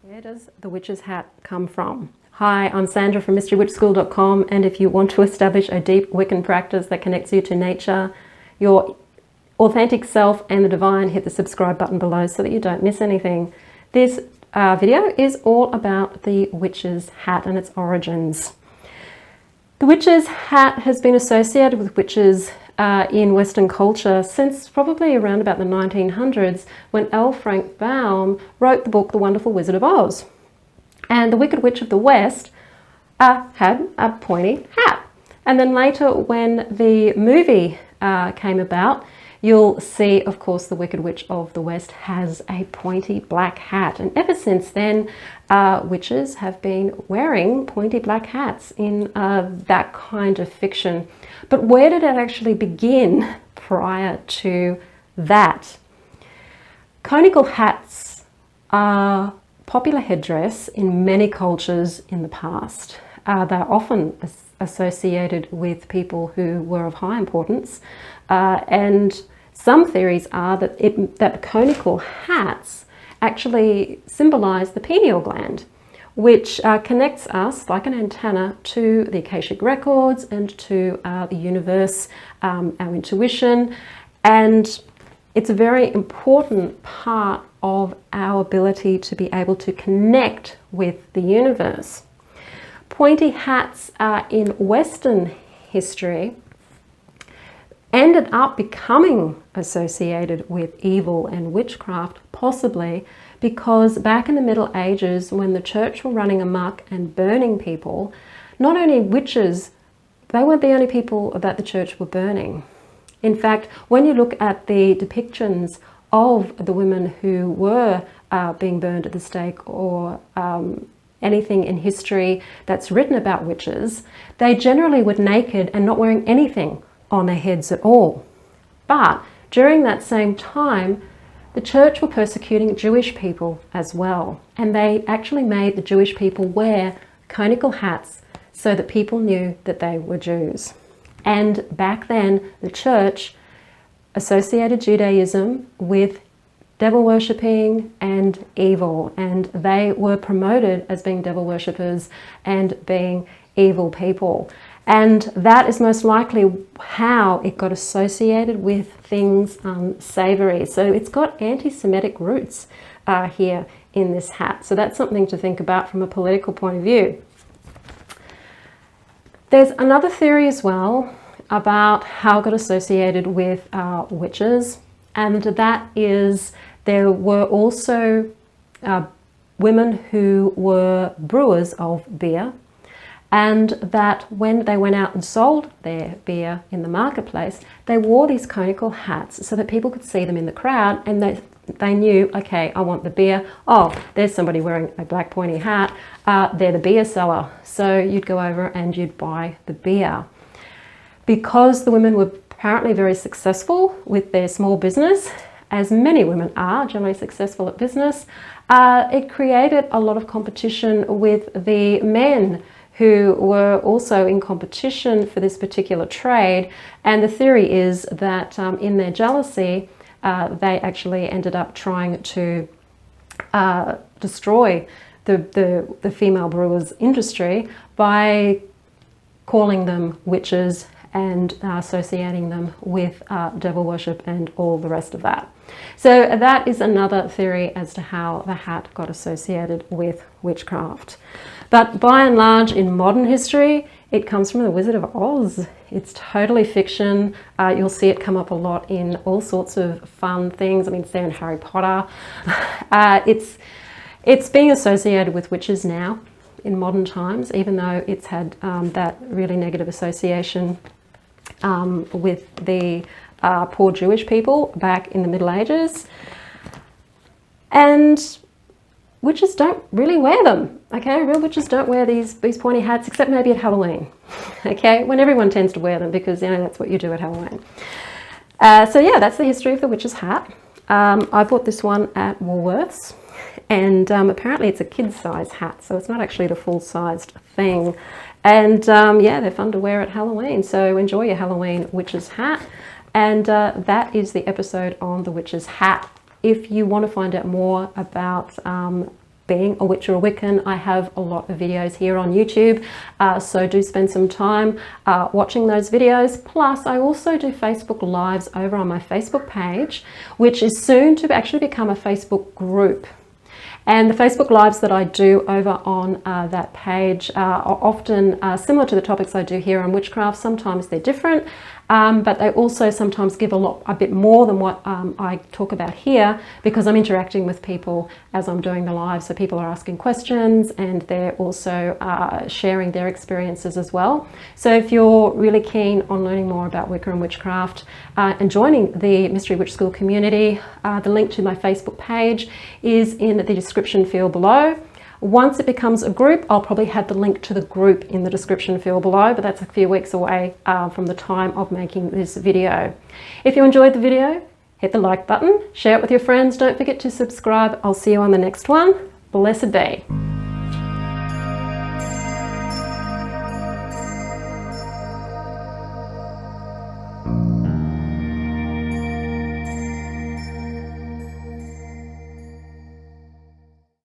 Where does the witch's hat come from? Hi, I'm Sandra from MysteryWitchSchool.com, and if you want to establish a deep Wiccan practice that connects you to nature, your authentic self and the divine, hit the subscribe button below so that you don't miss anything. This video is all about the witch's hat and its origins. The witch's hat has been associated with witches in Western culture since probably around about the 1900s, when L. Frank Baum wrote the book The Wonderful Wizard of Oz. And the Wicked Witch of the West had a pointy hat. And then later, when the movie came about, you'll see, of course, the Wicked Witch of the West has a pointy black hat. And ever since then, witches have been wearing pointy black hats in that kind of fiction. But where did it actually begin prior to that? Conical hats are popular headdress in many cultures in the past. They're often associated with people who were of high importance, and some theories are that conical hats actually symbolize the pineal gland, which connects us like an antenna to the Akashic records and to the universe, our intuition, and it's a very important part of our ability to be able to connect with the universe. Pointy hats in Western history ended up becoming associated with evil and witchcraft, possibly because back in the Middle Ages, when the church were running amok and burning people, not only witches, they weren't the only people that the church were burning. In fact, when you look at the depictions of the women who were being burned at the stake, or anything in history that's written about witches, they generally were naked and not wearing anything on their heads at all. But during that same time, the church were persecuting Jewish people as well, and they actually made the Jewish people wear conical hats so that people knew that they were Jews. And back then, the church associated Judaism with devil worshipping and evil, and they were promoted as being devil worshippers and being evil people. And that is most likely how it got associated with things unsavory. So it's got anti-Semitic roots here in this hat. So that's something to think about from a political point of view. There's another theory as well about how it got associated with witches, and that is there were also women who were brewers of beer, and that when they went out and sold their beer in the marketplace, they wore these conical hats so that people could see them in the crowd, and they knew, okay, I want the beer. Oh, there's somebody wearing a black pointy hat. They're the beer seller. So you'd go over and you'd buy the beer. Because the women were apparently very successful with their small business, as many women are generally successful at business, it created a lot of competition with the men who were also in competition for this particular trade. And the theory is that in their jealousy, they actually ended up trying to destroy the female brewers industry by calling them witches and associating them with devil worship and all the rest of that. So that is another theory as to how the hat got associated with witchcraft. But by and large, in modern history, it comes from the Wizard of Oz. It's totally fiction. You'll see it come up a lot in all sorts of fun things. I mean, it's there in Harry Potter. It's being associated with witches now in modern times, even though it's had that really negative association with the poor Jewish people back in the Middle Ages. And witches don't really wear them, okay? Real witches don't wear these pointy hats, except maybe at Halloween, okay? When everyone tends to wear them because, you know, that's what you do at Halloween. So yeah, that's the history of the witch's hat. I bought this one at Woolworths, and apparently it's a kid's size hat, so it's not actually the full-sized thing. And yeah, they're fun to wear at Halloween, so enjoy your Halloween witch's hat. And that is the episode on the witch's hat. If you want to find out more about being a witch or a Wiccan, I have a lot of videos here on YouTube, so do spend some time watching those videos. Plus, I also do Facebook Lives over on my Facebook page, which is soon to actually become a Facebook group. And the Facebook Lives that I do over on that page are often similar to the topics I do here on Witchcraft. Sometimes they're different, but they also sometimes give a bit more than what I talk about here, because I'm interacting with people as I'm doing the live. So people are asking questions and they're also sharing their experiences as well. So if you're really keen on learning more about Wicca and Witchcraft and joining the Mystery Witch School community, the link to my Facebook page is in the description field below. Once it becomes a group, I'll probably have the link to the group in the description field below, but that's a few weeks away from the time of making this video. If you enjoyed the video, hit the like button, share it with your friends. Don't forget to subscribe. I'll see you on the next one. Blessed be.